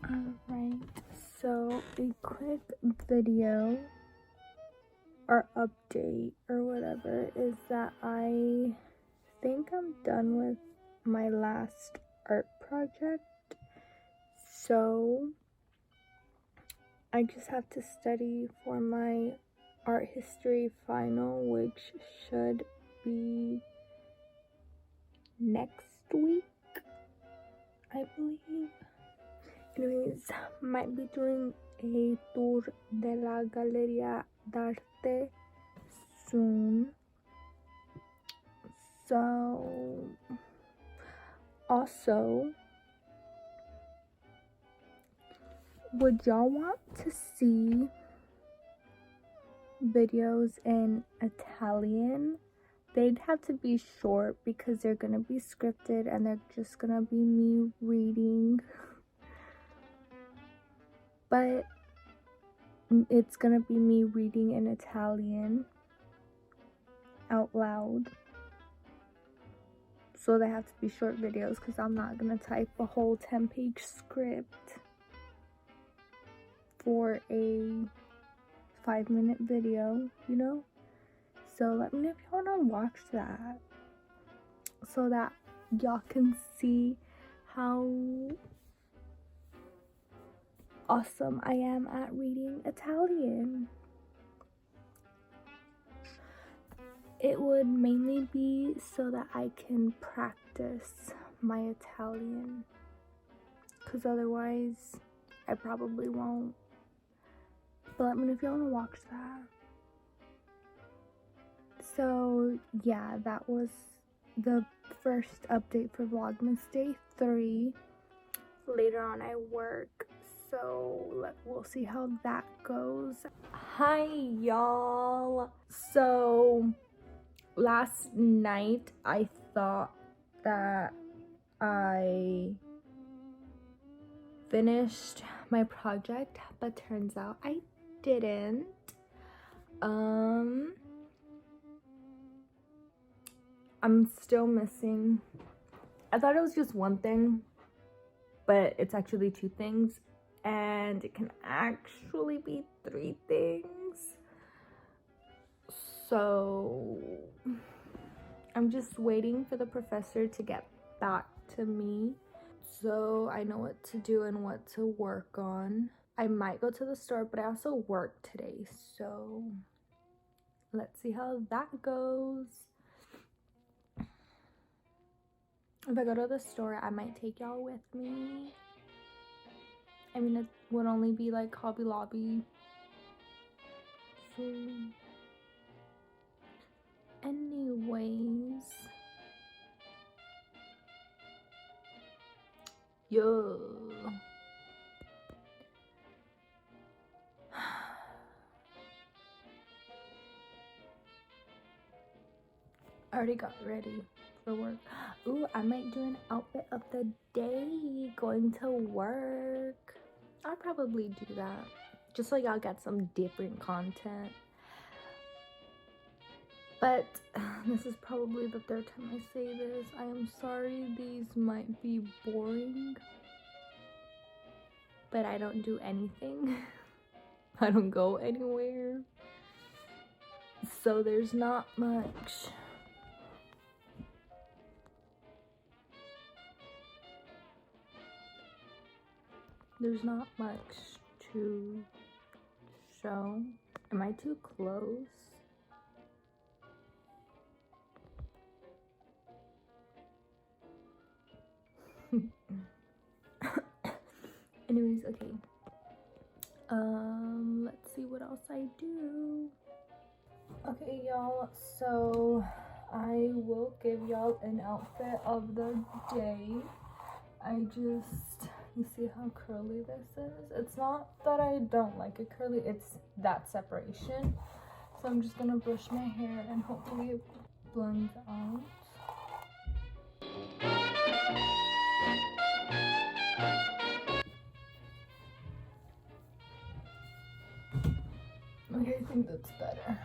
Alright, so a quick video or update or whatever is that I think I'm done with my last art project. So I just have to study for my art history final, which should be next week, I believe. Anyways, might be doing a tour de la Galería d'Arte soon. So, also, would y'all want to see videos in Italian? They'd have to be short because they're gonna be scripted and they're just gonna be me reading. But it's gonna be me reading in Italian out loud. So they have to be short videos because I'm not gonna type a whole 10-page script for a 5-minute video, you know? So let me know if y'all wanna watch that so that y'all can see how awesome I am at reading Italian. It would mainly be so that I can practice my Italian, because otherwise I probably won't. But let me know if you want to watch that. So yeah, that was the first update for Vlogmas Day 3. Later on I work, so we'll see how that goes. Hi y'all. So last night I thought that I finished my project, but turns out I didn't. I'm still missing, I thought it was just one thing, but it's actually 2 things, and it can actually be 3 things. So I'm just waiting for the professor to get back to me so I know what to do and what to work on. I might go to the store, but I also work today, so let's see how that goes. If I go to the store, I might take y'all with me. I mean, it would only be like Hobby Lobby. So anyways, yo. I already got ready for work. Ooh, I might do an outfit of the day going to work. I'll probably do that just so y'all get some different content. But this is probably the 3rd time I say this. I am sorry these might be boring, but I don't do anything. I don't go anywhere, so there's not much. There's not much to show. Am I too close? Anyways, okay. Let's see what else I do. Okay, y'all, so I will give y'all an outfit of the day. You see how curly this is? It's not that I don't like it curly, it's that separation. So I'm just gonna brush my hair and hopefully it blends out. Okay, I think that's better.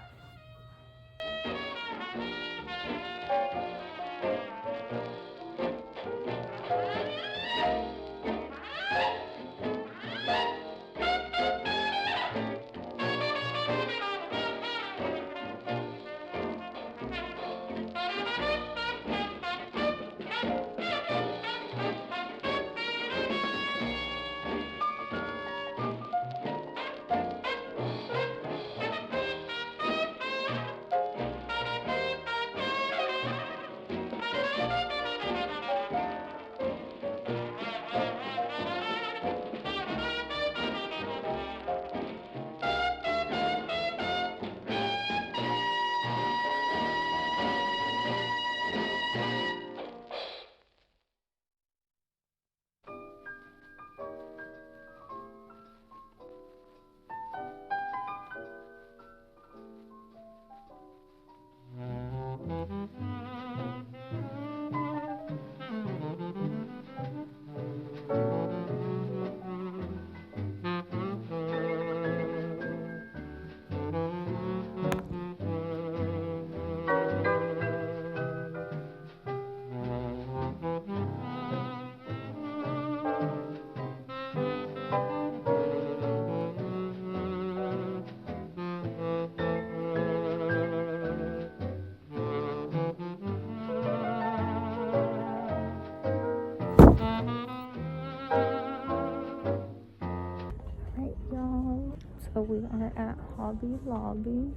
So we are at Hobby Lobby.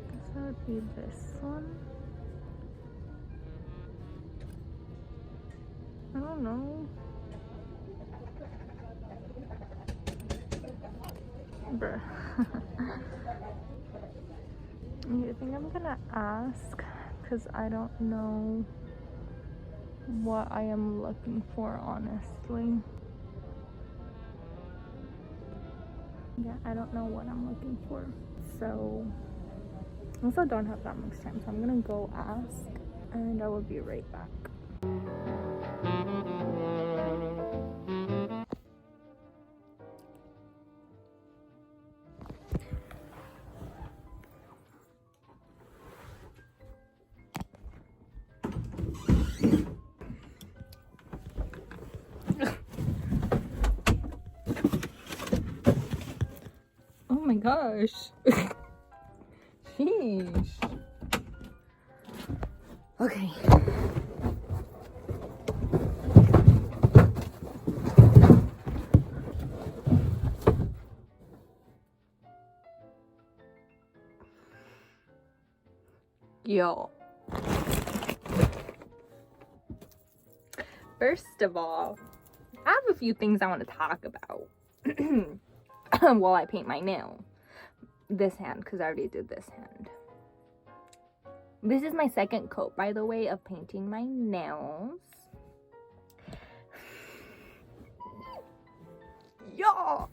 I guess that would be this one. I don't know. Bruh. I think I'm gonna ask because I don't know what I am looking for, honestly. Yeah, I don't know what I'm looking for. So, I also don't have that much time, so I'm gonna go ask and I will be right back. Oh my gosh. Sheesh. Okay. Yo. First of all, I have a few things I want to talk about while I paint my nail. This hand, because I already did this hand. This is my second coat, by the way, of painting my nails. Yo!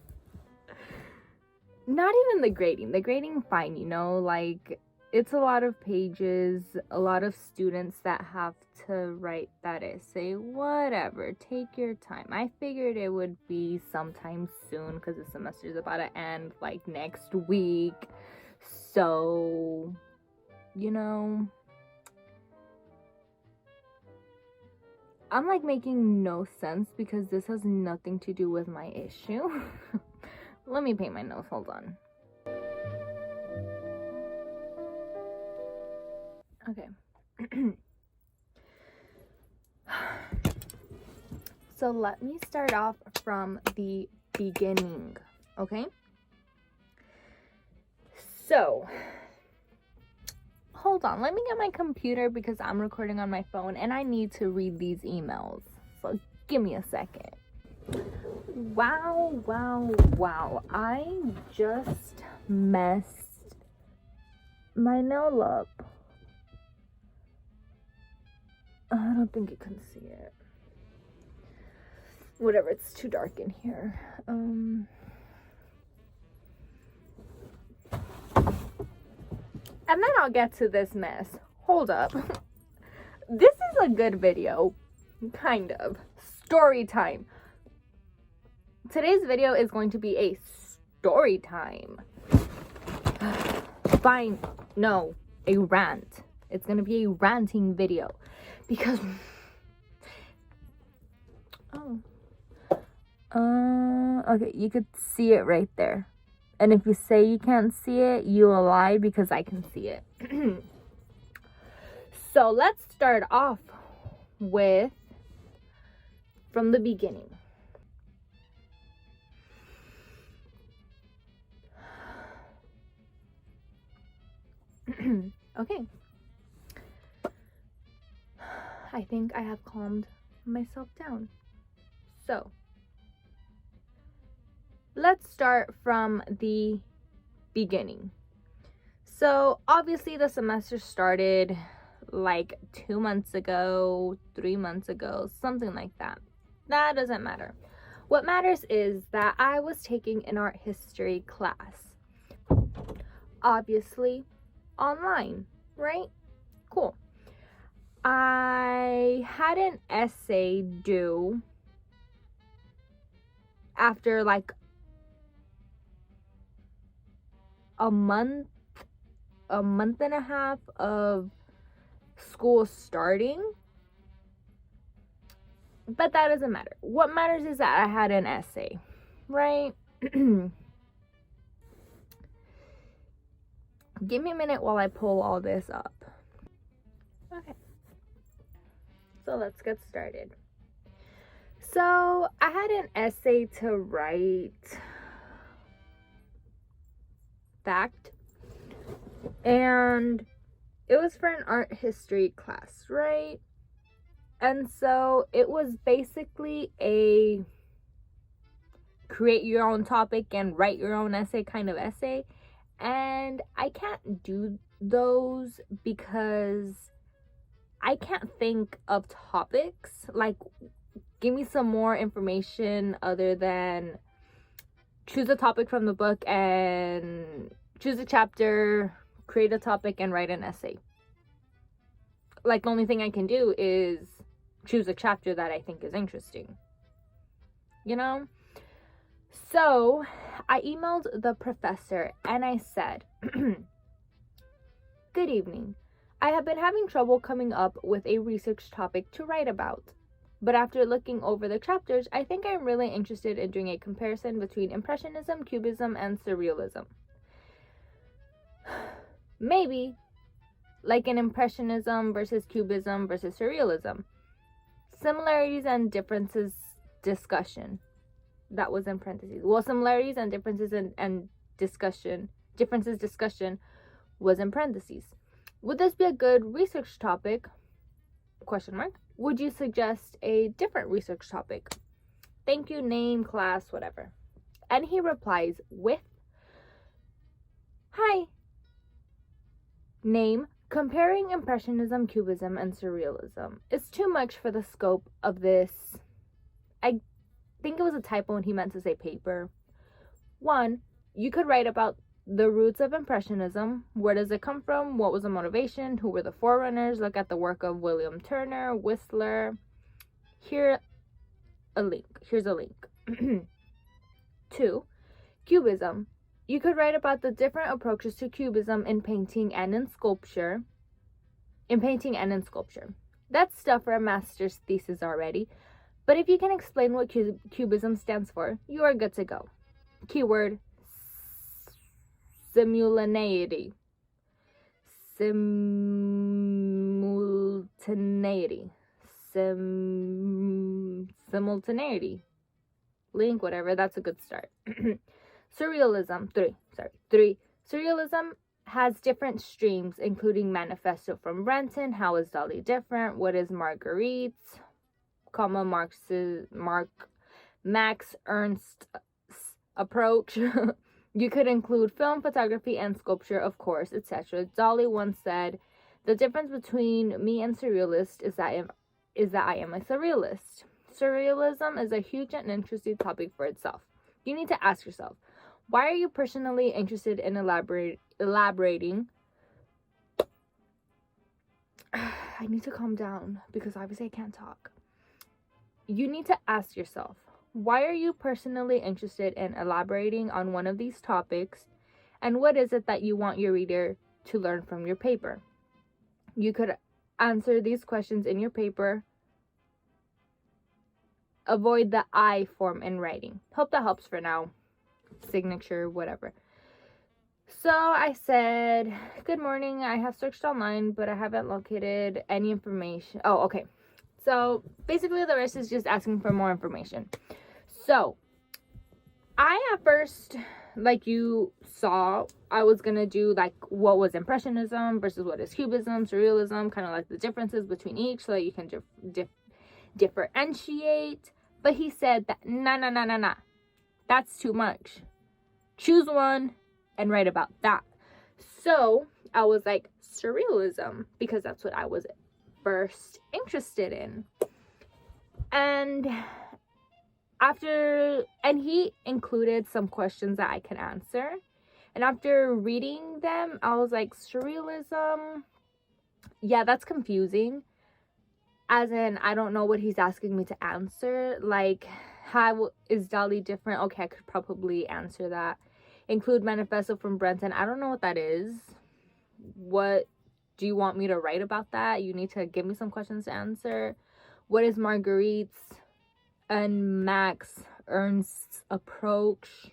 Not even the grading. The grading, fine, you know, like, it's a lot of pages, a lot of students that have to write that essay, whatever, take your time. I figured it would be sometime soon because the semester's about to end, like, next week. So, you know, I'm, like, making no sense because this has nothing to do with my issue. Let me paint my nose, hold on. Okay. So let me start off from the beginning, okay? So, hold on, let me get my computer because I'm recording on my phone and I need to read these emails. So give me a second. Wow. I just messed my nail up. I don't think you can see it. Whatever, it's too dark in here. And then I'll get to this mess. Hold up. This is a good video. Kind of. Story time. Today's video is going to be a story time. Fine. No. A rant. It's going to be a ranting video. Because... okay, you could see it right there. And if you say you can't see it, you will lie because I can see it. So let's start off with from the beginning. Okay. I think I have calmed myself down. So, let's start from the beginning. So, obviously the semester started like 2 months ago, 3 months ago, something like that. That doesn't matter. What matters is that I was taking an art history class. Obviously, online, right? Cool. I had an essay due after like a month and a half of school starting. But that doesn't matter. What matters is that I had an essay, right? Give me a minute while I pull all this up. Okay. So let's get started. So I had an essay to write fact. And it was for an art history class, right? And so it was basically a create your own topic and write your own essay kind of essay. And I can't do those because I can't think of topics. Like, give me some more information other than choose a topic from the book and choose a chapter, create a topic, and write an essay. Like, the only thing I can do is choose a chapter that I think is interesting, you know? So I emailed the professor and I said, "Good evening. I have been having trouble coming up with a research topic to write about. But after looking over the chapters, I think I'm really interested in doing a comparison between Impressionism, Cubism, and Surrealism. Maybe like an Impressionism versus Cubism versus Surrealism. Similarities and differences discussion." That was in parentheses. Well, similarities and differences and discussion. Differences discussion was in parentheses. "Would this be a good research topic? Question mark. Would you suggest a different research topic? Thank you, name, class, whatever." And he replies with, "Hi. Name, comparing Impressionism, Cubism, and Surrealism is too much for the scope of this." I think it was a typo and he meant to say paper. "1. You could write about the roots of Impressionism. Where does it come from? What was the motivation? Who were the forerunners? Look at the work of William Turner, Whistler. Here's a link. 2. Cubism. You could write about the different approaches to Cubism in painting and in sculpture. That's stuff for a master's thesis already. But if you can explain what Cubism stands for, you are good to go. Keyword, simultaneity. Simultaneity. Link, whatever, that's a good start. Surrealism, 3. Surrealism has different streams, including Manifesto from Brenton, How is Dolly Different, What is Marguerite's, Max Ernst's approach. You could include film, photography, and sculpture, of course, etc. Dolly once said, "The difference between me and surrealist is that I am a surrealist." Surrealism is a huge and interesting topic for itself. You need to ask yourself, why are you personally interested in elaborating? I need to calm down because obviously I can't talk. You need to ask yourself, why are you personally interested in elaborating on one of these topics, and what is it that you want your reader to learn from your paper? You could answer these questions in your paper. Avoid the I form in writing. Hope that helps for now. Signature, whatever. So I said, "Good morning. I have searched online, but I haven't located any information." Oh, okay. So basically the rest is just asking for more information. So I at first, like you saw, I was gonna do like what was Impressionism versus what is Cubism, Surrealism, kind of like the differences between each so that you can differentiate. But he said that nah, that's too much. Choose one and write about that. So I was like, Surrealism, because that's what I was first interested in. And he included some questions that I could answer. And after reading them, I was like, Surrealism, yeah, that's confusing. As in, I don't know what he's asking me to answer. Like, how is Dolly different? Okay, I could probably answer that. Include Manifesto from Brenton. I don't know what that is. What do you want me to write about that? You need to give me some questions to answer. What is Marguerite's and Max Ernst's approach?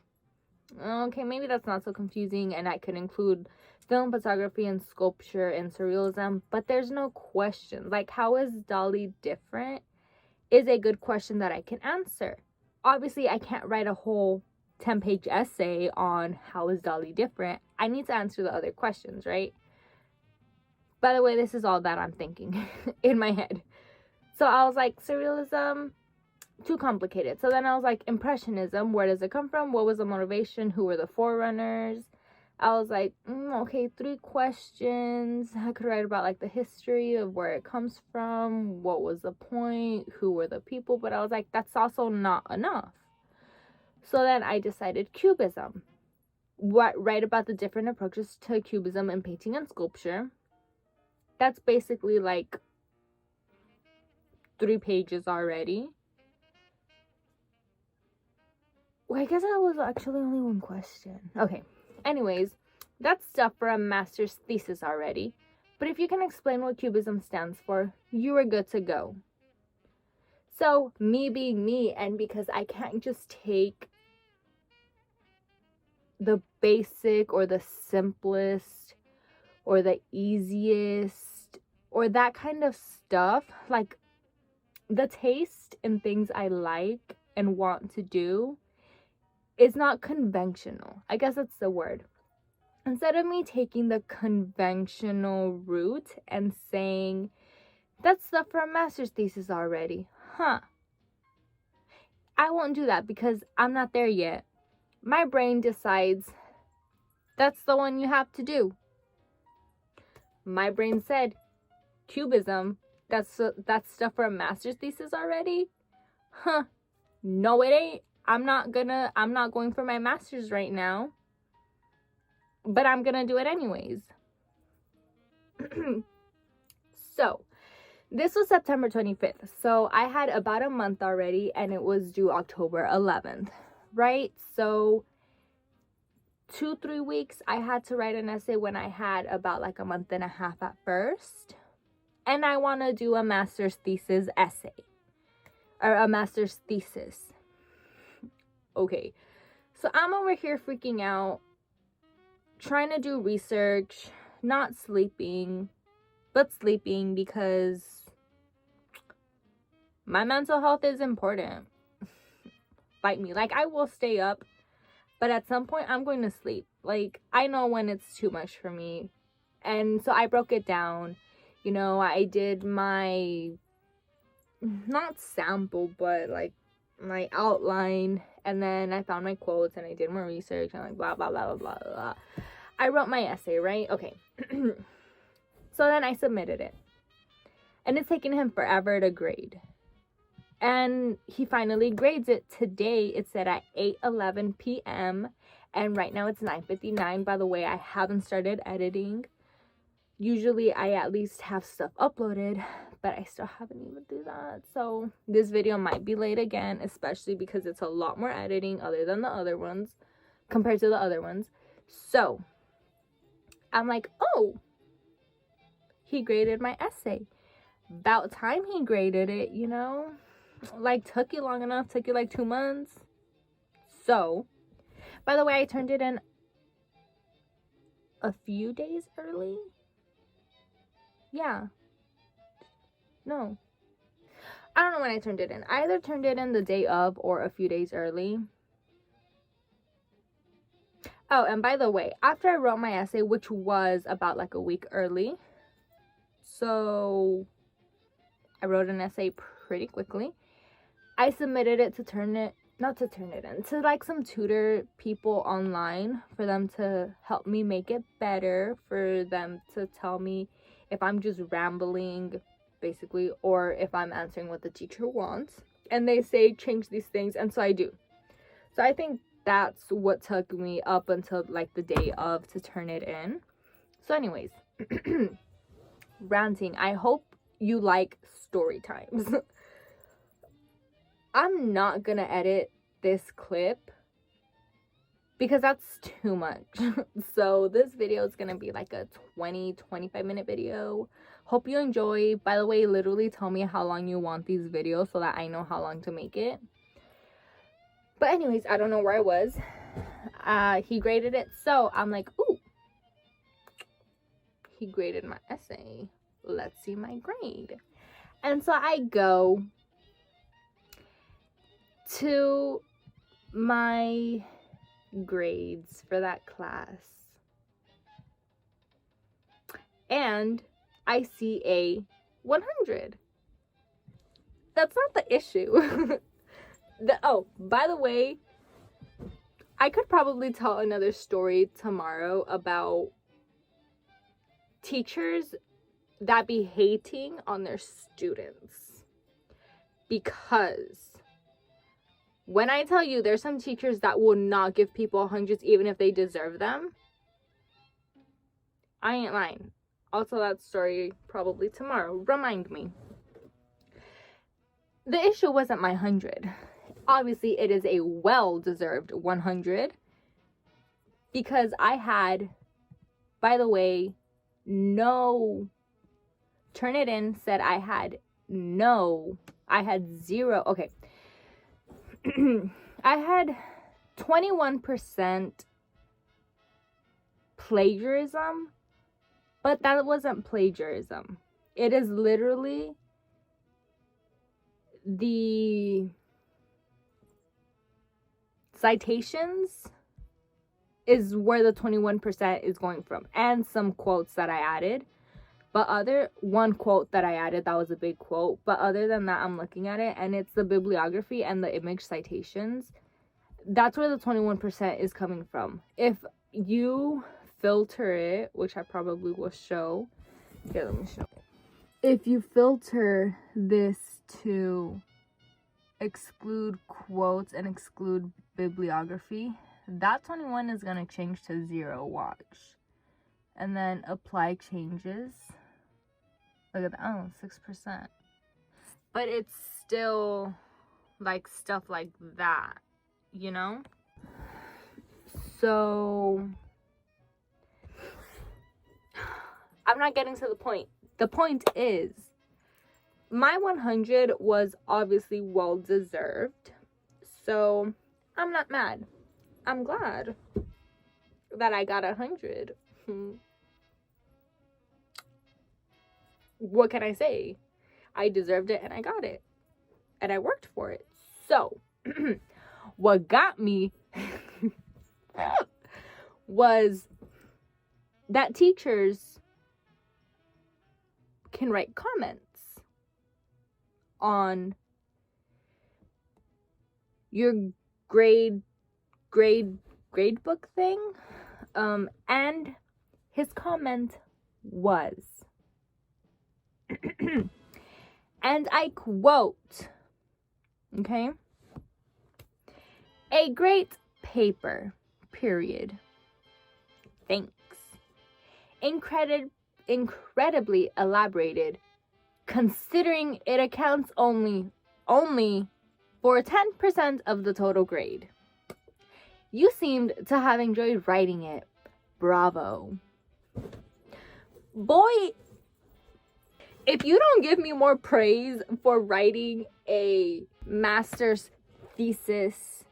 Okay, maybe that's not so confusing, and I could include film, photography, and sculpture in Surrealism, but there's no question. Like, how is Dolly different is a good question that I can answer. Obviously, I can't write a whole 10-page essay on how is Dolly different. I need to answer the other questions, right? By the way, this is all that I'm thinking in my head. So I was like, surrealism, too complicated. So then I was like, impressionism, where does it come from? What was the motivation? Who were the forerunners? I was like, okay, 3 questions. I could write about like the history of where it comes from, what was the point, who were the people, but I was like, that's also not enough. So then I decided cubism. Write about the different approaches to cubism in painting and sculpture. That's basically like 3 pages already. Well, I guess that was actually only 1 question. Okay. Anyways, that's stuff for a master's thesis already. But if you can explain what cubism stands for, you are good to go. So, me being me, and because I can't just take the basic or the simplest or the easiest or that kind of stuff, like the taste in things I like and want to do is not conventional. I guess that's the word. Instead of me taking the conventional route and saying, that's stuff for a master's thesis already. I won't do that because I'm not there yet. My brain decides that's the one you have to do. My brain said, cubism, that's stuff for a master's thesis already? No, it ain't. I'm not going for my master's right now, but I'm gonna do it anyways. So, this was September 25th. So, I had about a month already and it was due October 11th, right? So, 2-3 weeks, I had to write an essay when I had about like a month and a half at first. And I want to do a master's thesis essay. Or a master's thesis. Okay. So I'm over here freaking out. Trying to do research. Not sleeping. But sleeping because my mental health is important. Fight me. Like, I will stay up. But at some point, I'm going to sleep. Like, I know when it's too much for me. And so I broke it down. You know, I did my, not sample, but like my outline. And then I found my quotes and I did more research and like blah, blah, blah, blah, blah, blah. I wrote my essay, right? Okay. So then I submitted it. And it's taken him forever to grade. And he finally grades it today. It said at 8:11 p.m. And right now it's 9:59. By the way, I haven't started editing. Usually I at least have stuff uploaded, but I still haven't even do that. So this video might be late again, especially because it's a lot more editing other than the other ones, compared to the other ones. So I'm like, oh, he graded my essay. About time he graded it, you know? Like, took you long enough, took you like 2 months. So, by the way, I turned it in a few days early. Yeah. No. I don't know when I turned it in. I either turned it in the day of or a few days early. Oh, and by the way, after I wrote my essay, which was about like a week early, so I wrote an essay pretty quickly. I submitted it to like some tutor people online for them to help me make it better, for them to tell me if I'm just rambling, basically, or if I'm answering what the teacher wants. And they say change these things, and so I do. So I think that's what took me up until like the day of to turn it in. So anyways, ranting. I hope you like story times. I'm not gonna edit this clip because that's too much. So this video is gonna be like a 20-25 minute video. Hope you enjoy. By the way, literally tell me how long you want these videos so that I know how long to make it. But anyways, I don't know where I was. He graded it, so I'm like, ooh, he graded my essay. Let's see my grade. And so I go to my grades for that class. and I see a 100. That's not the issue. Oh, by the way, I could probably tell another story tomorrow about teachers that be hating on their students. Because when I tell you there's some teachers that will not give people hundreds even if they deserve them, I ain't lying. I'll tell that story probably tomorrow. Remind me. The issue wasn't my 100. Obviously, it is a well-deserved 100. Because I had, by the way, no... Turnitin said I had zero. Okay. I had 21% plagiarism, but that wasn't plagiarism. It is literally the citations is where the 21% is going from, and some quotes that I added. But one quote that I added, that was a big quote. But other than that, I'm looking at it, and it's the bibliography and the image citations. That's where the 21% is coming from. If you filter it, which I probably will show. Here, let me show. If you filter this to exclude quotes and exclude bibliography, that 21 is going to change to 0. Watch. And then apply changes. Look at that. Oh, 6%. But it's still like stuff like that, you know? So I'm not getting to the point. The point is, my 100 was obviously well deserved. So I'm not mad. I'm glad that I got 100. What can I say? I deserved it and I got it. And I worked for it. So, what got me was that teachers can write comments on your grade book thing. And his comment was, and I quote, okay, "A great paper, period. Thanks. Incredibly elaborated, considering it accounts only for 10% of the total grade. You seemed to have enjoyed writing it. Bravo." Boy, if you don't give me more praise for writing a master's thesis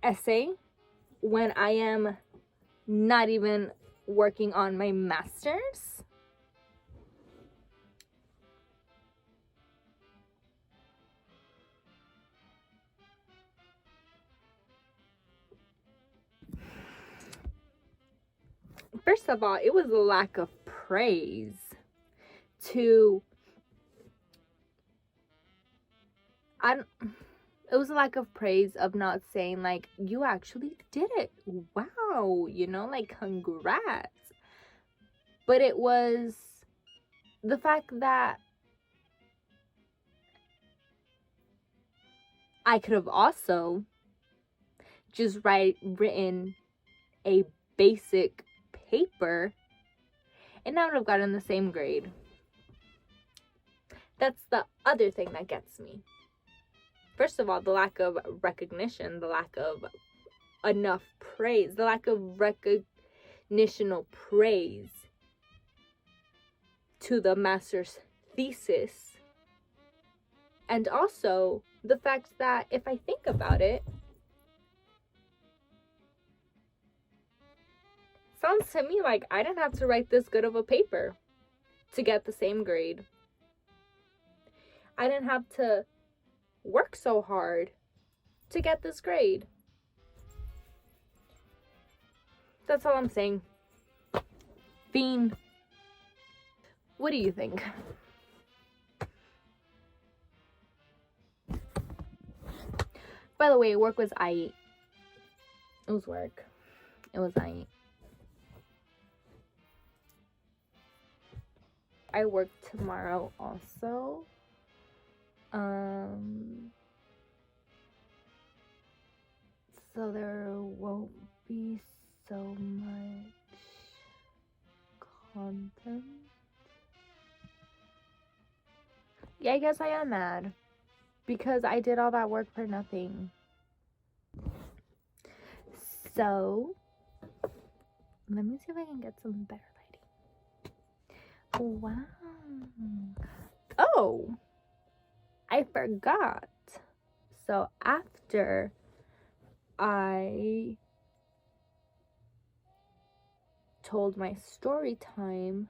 essay when I am not even working on my master's, first of all, it was a lack of praise it was a lack of praise of not saying, like, you actually did it. Wow, you know, like, congrats. But it was the fact that I could have also just written a basic paper and I would have gotten the same grade. That's the other thing that gets me. First of all, the lack of recognition, the lack of enough praise, the lack of recognitional praise to the master's thesis. And also the fact that, if I think about it, sounds to me like I didn't have to write this good of a paper to get the same grade. I didn't have to work so hard to get this grade. That's all I'm saying. Fiend. What do you think? By the way, work was aight. It was work. It was aight. I work tomorrow also. So there won't be so much content. Yeah, I guess I am mad because I did all that work for nothing. So let me see if I can get some better lighting. Wow. Oh, I forgot. So after I told my story time,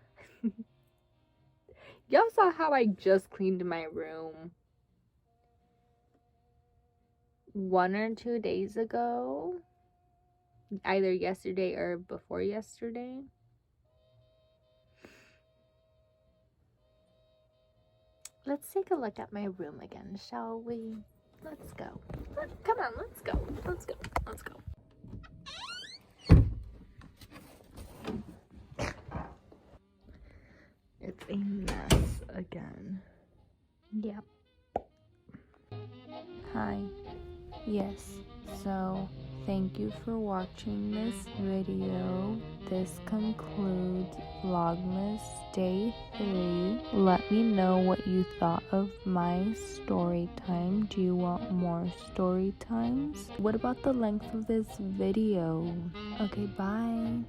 y'all saw how I just cleaned my room 1 or 2 days ago, either yesterday or before yesterday. Let's take a look at my room again, shall we? Let's go. Come on, let's go. Let's go. Let's go. It's a mess again. Yep. Hi. Yes. So, thank you for watching this video. This concludes Vlogmas Day 3. Let me know what you thought of my story time. Do you want more story times? What about the length of this video? Okay, bye.